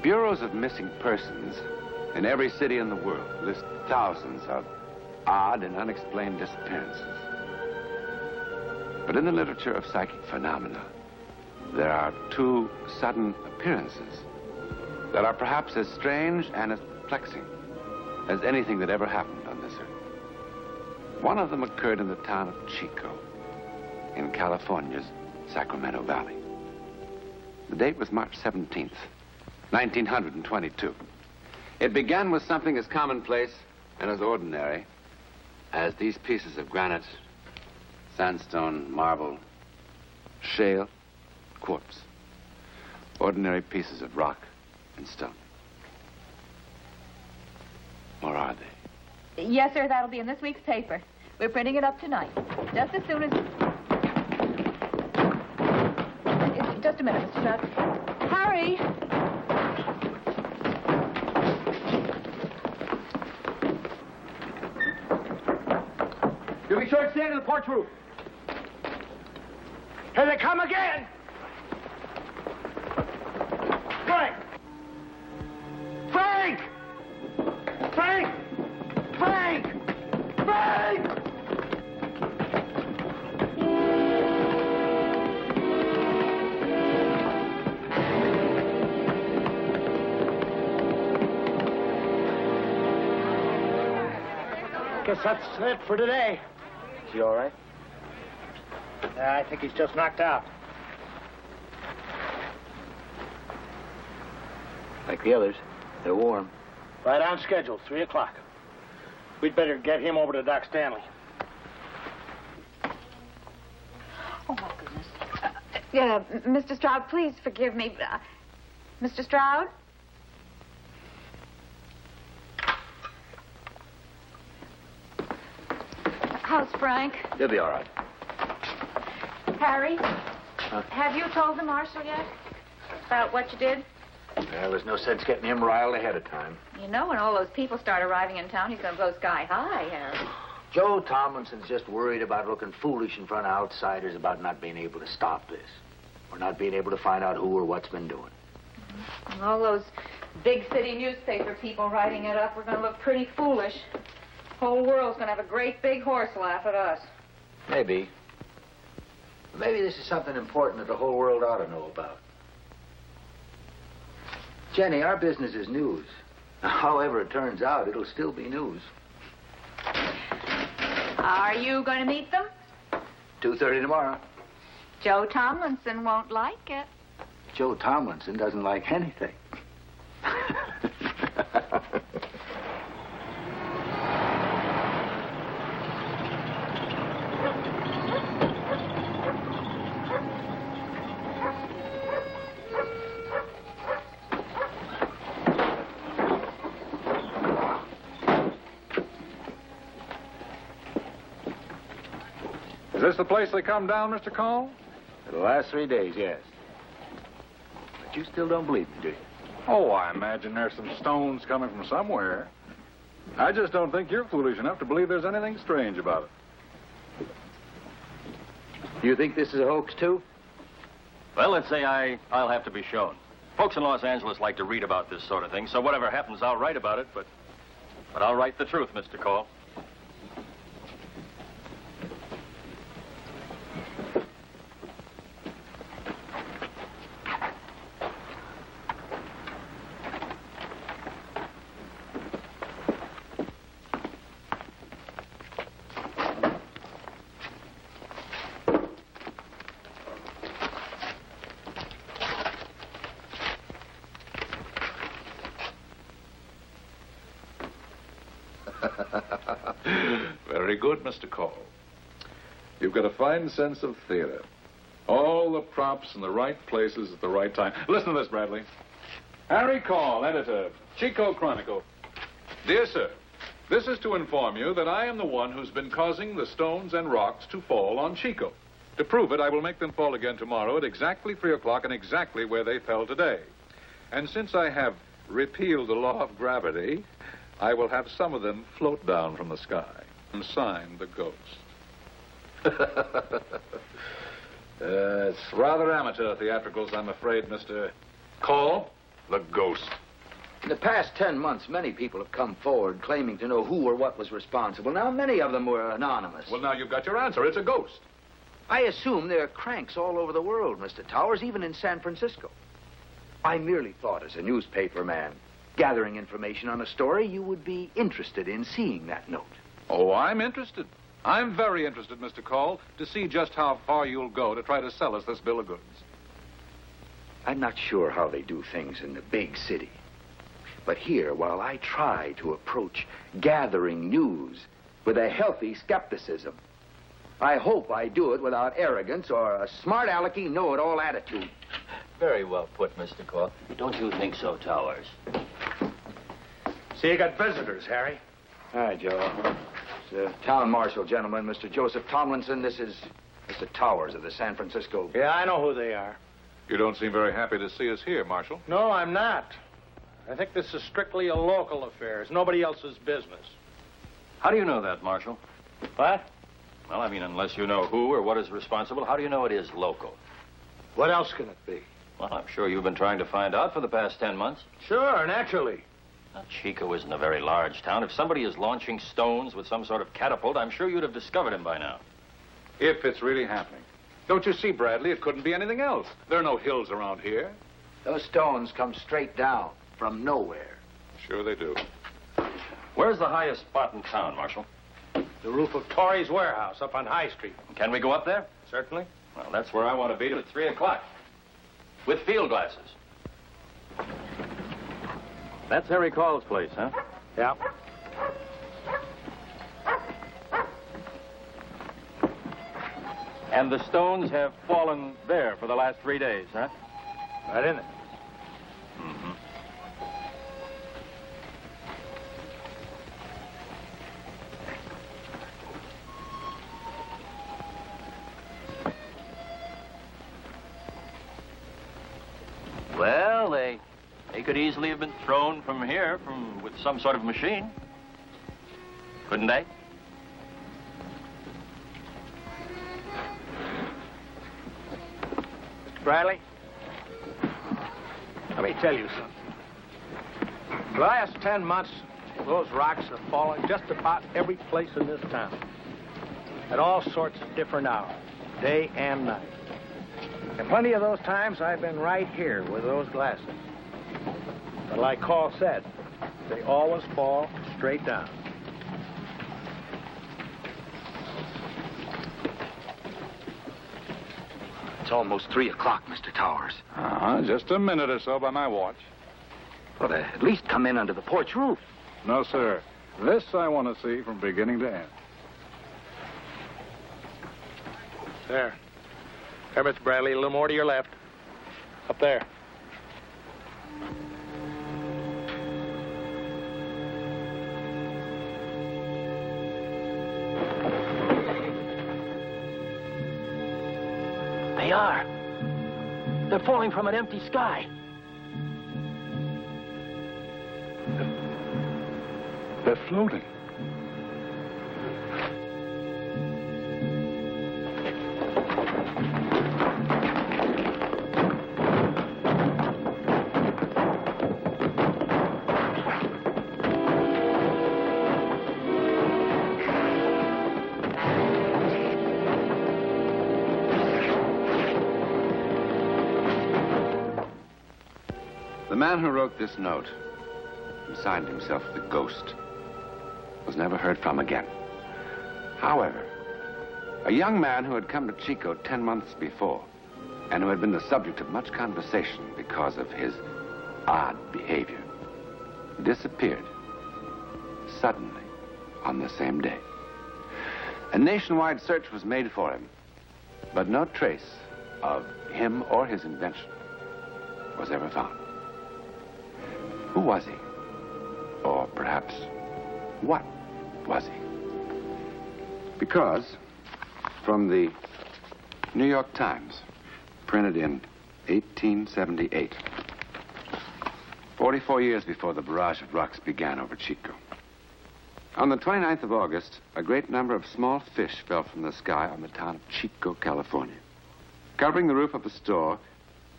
bureaus of missing persons in every city in the world list thousands of odd and unexplained disappearances. But in the literature of psychic phenomena, there are two sudden appearances that are perhaps as strange and as perplexing as anything that ever happened on this earth. One of them occurred in the town of Chico, in California's Sacramento Valley. The date was March 17th, 1922. It began with something as commonplace and as ordinary as these pieces of granite, sandstone, marble, shale, quartz. Ordinary pieces of rock and stone. Or are they? Yes, sir, that'll be in this week's paper. We're printing it up tonight. Just as soon as... Just a minute, Mr. Stroud. Harry! You'll be sure to stand in the porch roof. Here they come again! Frank! Frank! Frank! Frank! Frank! Guess that's it for today. Is he all right? I think he's just knocked out. Like the others. They're warm. Right on schedule, 3 o'clock. We'd better get him over to Doc Stanley. Oh, my goodness. Mr. Stroud, please forgive me. Mr. Stroud? How's Frank? He'll be all right. Harry? Have you told the marshal yet about what you did? Well, there's no sense getting him riled ahead of time. You know, when all those people start arriving in town, he's going to go sky high, Harry. Joe Tomlinson's just worried about looking foolish in front of outsiders about not being able to stop this. Or not being able to find out who or what's been doing. And all those big city newspaper people writing it up, we're going to look pretty foolish. The whole world's going to have a great big horse laugh at us. Maybe. Maybe this is something important that the whole world ought to know about. Jenny, our business is news. However it turns out, it'll still be news. Are you going to meet them? 2:30 tomorrow. Joe Tomlinson won't like it. Joe Tomlinson doesn't like anything. Is this the place they come down, Mr. Cole? For the last 3 days, yes. But you still don't believe me, do you? Oh, I imagine there's some stones coming from somewhere. I just don't think you're foolish enough to believe there's anything strange about it. You think this is a hoax, too? Well, let's say I'll have to be shown. Folks in Los Angeles like to read about this sort of thing, so whatever happens, I'll write about it, but I'll write the truth, Mr. Cole. Very good, Mr. Cole. You've got a fine sense of theater. All the props in the right places at the right time. Listen to this, Bradley. Harry Cole, editor, Chico Chronicle. Dear sir, this is to inform you that I am the one who's been causing the stones and rocks to fall on Chico. To prove it, I will make them fall again tomorrow at exactly 3 o'clock and exactly where they fell today. And since I have repealed the law of gravity, I will have some of them float down from the sky and sign the ghost. It's rather amateur theatricals, I'm afraid, Mr. Cole. The ghost. In the past 10 months, many people have come forward claiming to know who or what was responsible. Now, many of them were anonymous. Well, now you've got your answer. It's a ghost. I assume there are cranks all over the world, Mr. Towers, even in San Francisco. I merely thought, as a newspaper man, gathering information on a story, you would be interested in seeing that note. Oh, I'm interested. I'm very interested, Mr. Cole, to see just how far you'll go to try to sell us this bill of goods. I'm not sure how they do things in the big city. But here, while I try to approach gathering news with a healthy skepticism, I hope I do it without arrogance or a smart alecky know-it-all attitude. Very well put, Mr. Cole. Don't you think so, Towers? See, you got visitors, Harry. Hi, Joe. It's the town marshal, gentlemen, Mr. Joseph Tomlinson. This is Mr. Towers of the San Francisco... Yeah, I know who they are. You don't seem very happy to see us here, Marshal. No, I'm not. I think this is strictly a local affair. It's nobody else's business. How do you know that, Marshal? What? Well, I mean, unless you know who or what is responsible, how do you know it is local? What else can it be? Well, I'm sure you've been trying to find out for the past 10 months. Sure, naturally. Now, Chico isn't a very large town. If somebody is launching stones with some sort of catapult, I'm sure you'd have discovered him by now. If it's really happening. Don't you see, Bradley? It couldn't be anything else. There are no hills around here. Those stones come straight down from nowhere. Sure they do. Where's the highest spot in town, Marshal? The roof of Torrey's warehouse up on High Street. Can we go up there? Certainly. Well, that's where I want to be at 3 o'clock. With field glasses. That's Harry Call's place, huh? Yeah. And the stones have fallen there for the last 3 days, huh? Right in it. Mm-hmm. Well, they could easily have been thrown from here with some sort of machine. Couldn't they? Mr. Bradley, let me tell you something. The last 10 months, those rocks have fallen just about every place in this town. At all sorts of different hours, day and night. And plenty of those times I've been right here with those glasses. But like Call said, they always fall straight down. It's almost 3 o'clock, Mr. Towers. Just a minute or so by my watch. Well, at least come in under the porch roof. No, sir. This I want to see from beginning to end. There, Mr. Bradley, a little more to your left. Up there. They are. They're falling from an empty sky. They're floating. The man who wrote this note and signed himself the Ghost was never heard from again. However, a young man who had come to Chico 10 months before and who had been the subject of much conversation because of his odd behavior disappeared suddenly on the same day. A nationwide search was made for him, but no trace of him or his invention was ever found. Who was he? Or perhaps, what was he? Because from the New York Times, printed in 1878, 44 years before the barrage of rocks began over Chico. On the 29th of August, a great number of small fish fell from the sky on the town of Chico, California. Covering the roof of a store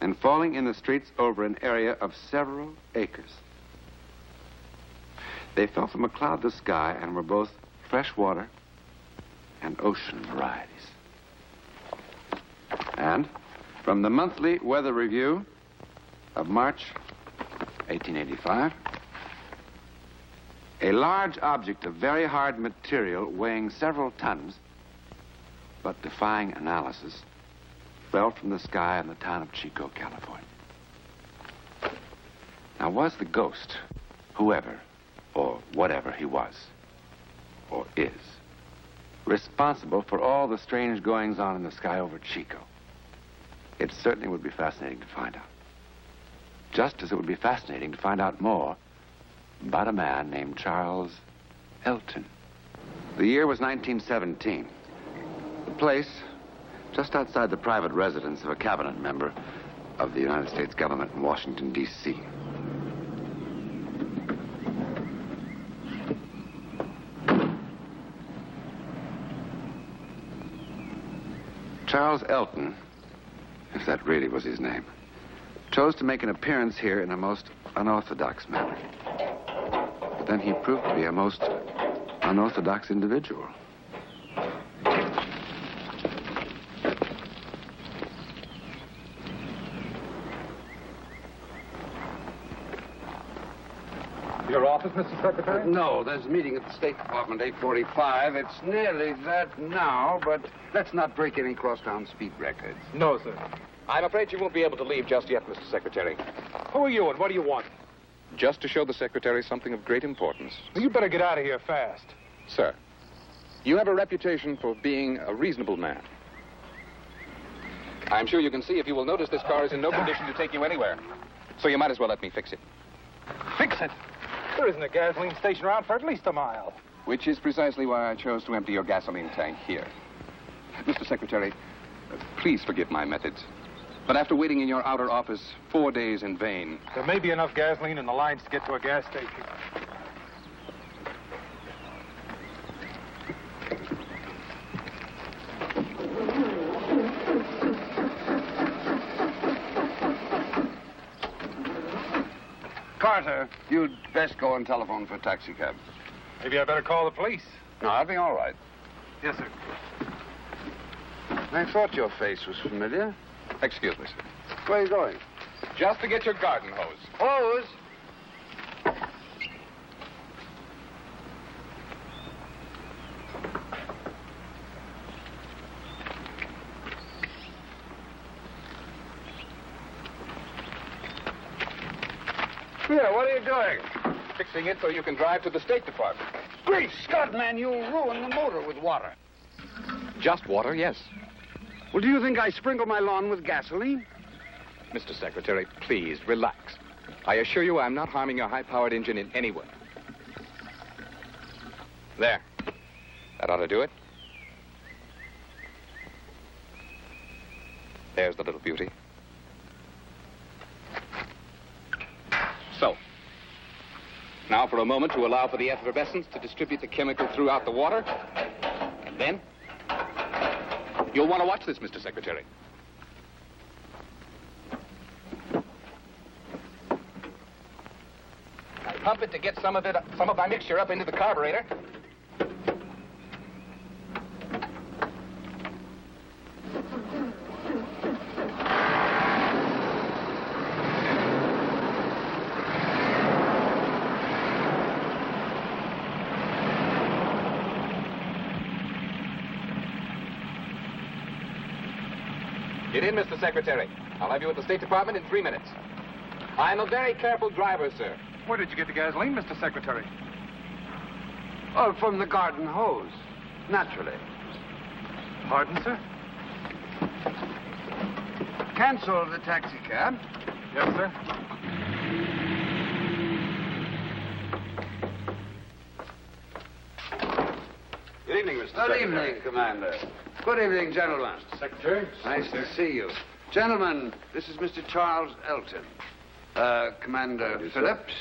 and falling in the streets over an area of several acres. They fell from a cloudless sky and were both freshwater and ocean varieties. And from the Monthly Weather Review of March 1885, a large object of very hard material weighing several tons, but defying analysis, fell from the sky in the town of Chico, California. Now, was the ghost, whoever or whatever he was, or is, responsible for all the strange goings-on in the sky over Chico? It certainly would be fascinating to find out. Just as it would be fascinating to find out more about a man named Charles Elton. The year was 1917. The place, just outside the private residence of a cabinet member of the United States government in Washington, D.C. Charles Elton, if that really was his name, chose to make an appearance here in a most unorthodox manner. But then he proved to be a most unorthodox individual. Your office, Mr. Secretary? No, there's a meeting at the State Department, 8:45. It's nearly that now, but let's not break any crosstown speed records. No, sir. I'm afraid you won't be able to leave just yet, Mr. Secretary. Who are you and what do you want? Just to show the Secretary something of great importance. Well, you better get out of here fast. Sir, you have a reputation for being a reasonable man. I'm sure you can see if you will notice this car is in no condition to take you anywhere. So you might as well let me fix it. Fix it. There isn't a gasoline station around for at least a mile. Which is precisely why I chose to empty your gasoline tank here. Mr. Secretary, please forgive my methods. But after waiting in your outer office 4 days in vain... There may be enough gasoline in the lines to get to a gas station. Carter, you'd best go and telephone for a taxicab. Maybe I better call the police. No, I'll be all right. Yes, sir. I thought your face was familiar. Excuse me, sir. Where are you going? Just to get your garden hose. Hose? Here, what are you doing? Fixing it so you can drive to the State Department. Great Scott, man, you'll ruin the motor with water. Just water, yes. Well, do you think I sprinkle my lawn with gasoline? Mr. Secretary, please, relax. I assure you I'm not harming your high-powered engine in any way. There. That ought to do it. There's the little beauty. So. Now for a moment to allow for the effervescence to distribute the chemical throughout the water. And then... You'll want to watch this, Mr. Secretary. I pump it to get some of my mixture up into the carburetor. Get in, Mr. Secretary. I'll have you at the State Department in 3 minutes. I'm a very careful driver, sir. Where did you get the gasoline, Mr. Secretary? Oh, from the garden hose. Naturally. Pardon, sir? Cancel the taxicab. Yes, sir. Good evening, Mr. Good Secretary. evening, Commander. Good evening, gentlemen. Secretary? Nice to see you. Gentlemen, this is Mr. Charles Elton. Commander Phillips,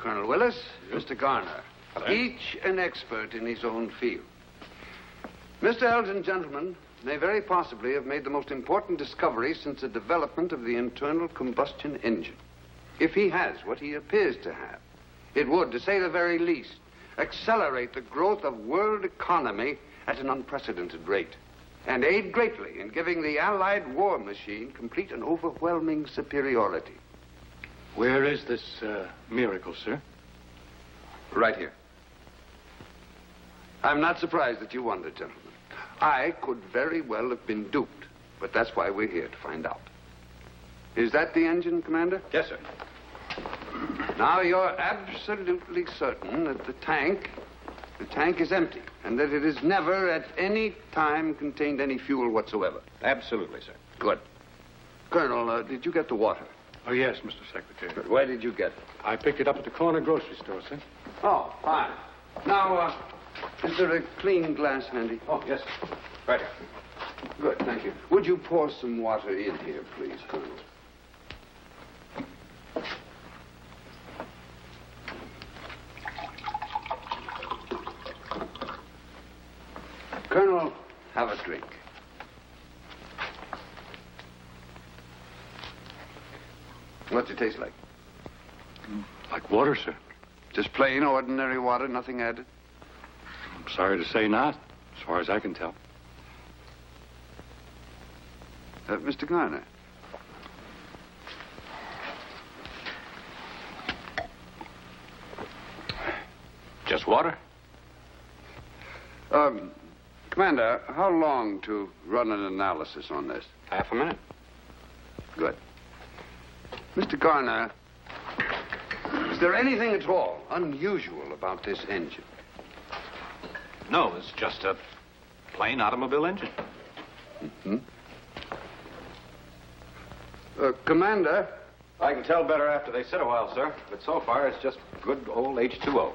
Colonel Willis, Mr. Garner. Hello. Each an expert in his own field. Mr. Elton, gentlemen, may very possibly have made the most important discovery since the development of the internal combustion engine. If he has what he appears to have, it would, to say the very least, accelerate the growth of world economy at an unprecedented rate, and aid greatly in giving the Allied war machine complete and overwhelming superiority. Where is this miracle, sir? Right here. I'm not surprised that you wonder, gentlemen. I could very well have been duped, but that's why we're here, to find out. Is that the engine, Commander? Yes, sir. Now, you're absolutely certain that the tank is empty, and that it has never at any time contained any fuel whatsoever. Absolutely, sir. Good. Colonel, did you get the water? Oh, yes, Mr. Secretary. But where did you get it? I picked it up at the corner grocery store, sir. Oh, fine. Now, is there a clean glass handy? Oh, yes, sir. Right here. Good, thank you. Would you pour some water in here, please, Colonel? Colonel, have a drink. What's it taste like? Like water, sir. Just plain, ordinary water, nothing added? I'm sorry to say not, as far as I can tell. Mr. Garner. Just water? Commander, how long to run an analysis on this? Half a minute. Good. Mr. Garner, is there anything at all unusual about this engine? No, it's just a plain automobile engine. Mm-hmm. Commander? I can tell better after they sit a while, sir. But so far, it's just good old H2O.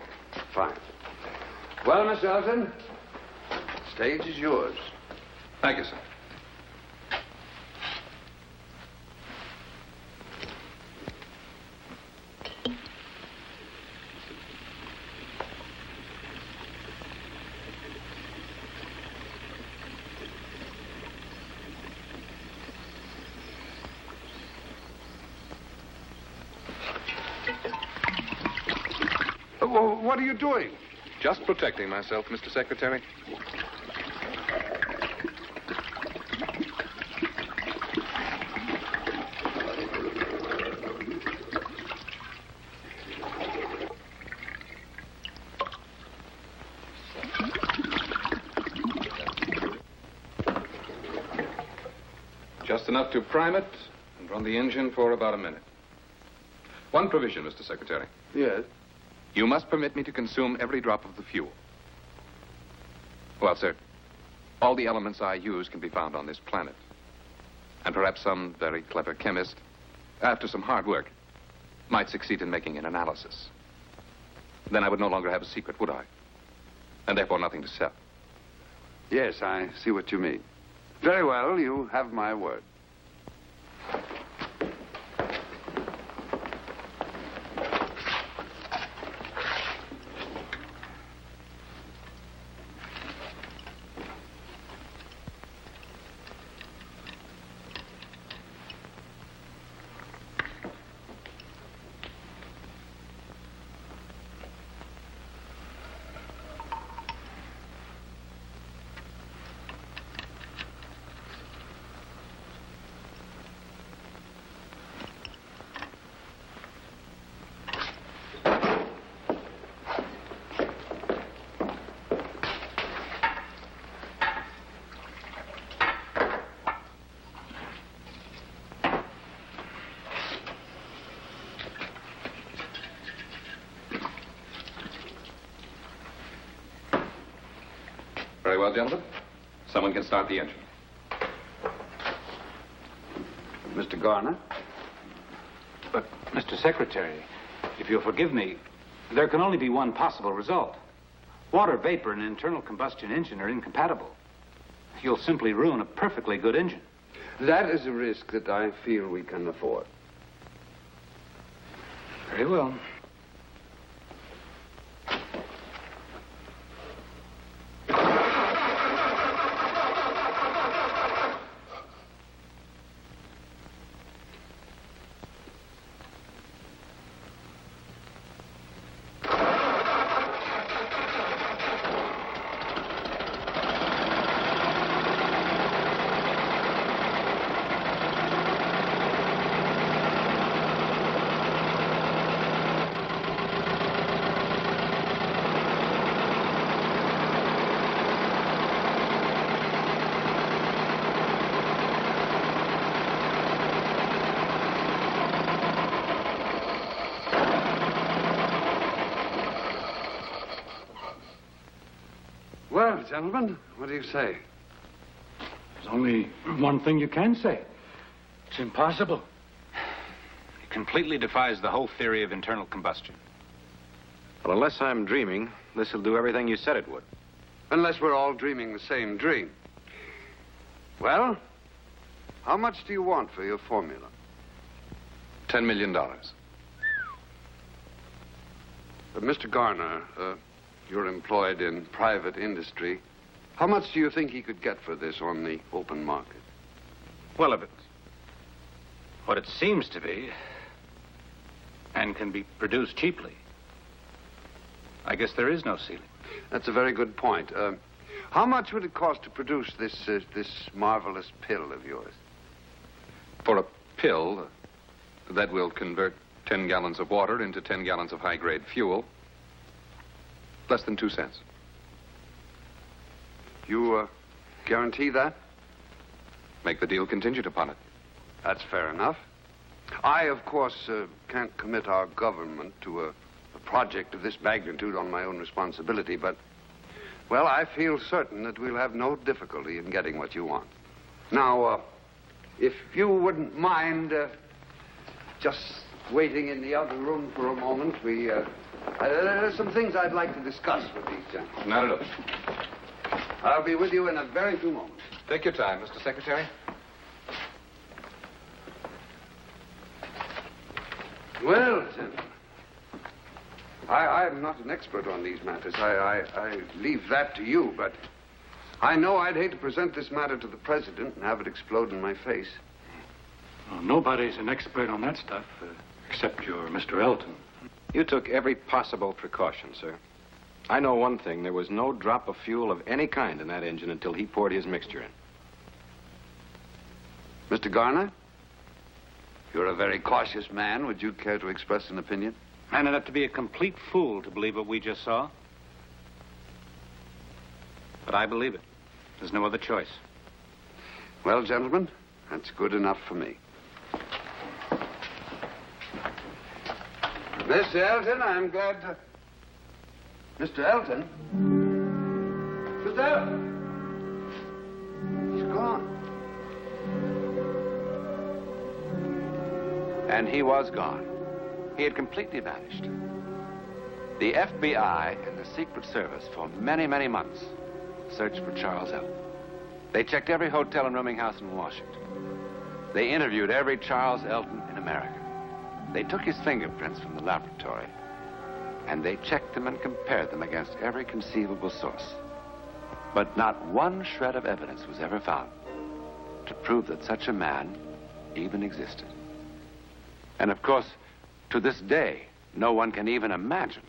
Fine. Well, Miss Elton, stage is yours. Thank you, sir. What are you doing? Just protecting myself, Mr. Secretary. Just enough to prime it and run the engine for about a minute. One provision, Mr. Secretary. Yes. You must permit me to consume every drop of the fuel. Well, sir, all the elements I use can be found on this planet. And perhaps some very clever chemist, after some hard work, might succeed in making an analysis. Then I would no longer have a secret, would I? And therefore nothing to sell. Yes, I see what you mean. Very well, you have my word. Very well, gentlemen. Someone can start the engine. Mr. Garner? But, Mr. Secretary, if you'll forgive me, there can only be one possible result. Water vapor and an internal combustion engine are incompatible. You'll simply ruin a perfectly good engine. That is a risk that I feel we can afford. Very well. gentlemen, what do you say? There's only one thing you can say. It's impossible. It completely defies the whole theory of internal combustion. Well, unless I'm dreaming, this will do everything you said it would. Unless we're all dreaming the same dream. Well, how much do you want for your formula? $10 million. Mr. Garner, you're employed in private industry. How much do you think he could get for this on the open market? Well, if it's what it seems to be, and can be produced cheaply, I guess there is no ceiling. That's a very good point. How much would it cost to produce this marvelous pill of yours? For a pill that will convert 10 gallons of water into 10 gallons of high-grade fuel, less than 2 cents. You guarantee that? Make the deal contingent upon it. That's fair enough. I, of course, can't commit our government to a project of this magnitude on my own responsibility, but, well, I feel certain that we'll have no difficulty in getting what you want. Now, if you wouldn't mind just waiting in the other room for a moment, there's some things I'd like to discuss with these gentlemen. Not at all. I'll be with you in a very few moments. Take your time, Mr. Secretary. Well, gentlemen, I'm not an expert on these matters. I leave that to you, but I know I'd hate to present this matter to the president and have it explode in my face. Well, nobody's an expert on that stuff, except your Mr. Elton. You took every possible precaution, sir. I know one thing. There was no drop of fuel of any kind in that engine until he poured his mixture in. Mr. Garner, you're a very cautious man. Would you care to express an opinion? Man enough to be a complete fool to believe what we just saw. But I believe it. There's no other choice. Well, gentlemen, that's good enough for me. Mr. Elton, I'm glad to... Mr. Elton? Mr. Elton? He's gone. And he was gone. He had completely vanished. The FBI and the Secret Service for many, many months searched for Charles Elton. They checked every hotel and rooming house in Washington. They interviewed every Charles Elton in America. They took his fingerprints from the laboratory, and they checked them and compared them against every conceivable source. But not one shred of evidence was ever found to prove that such a man even existed. And of course, to this day, no one can even imagine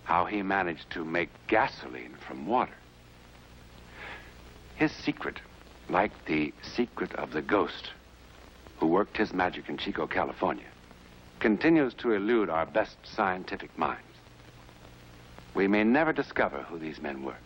how he managed to make gasoline from water. His secret, like the secret of the ghost who worked his magic in Chico, California, continues to elude our best scientific minds. We may never discover who these men were.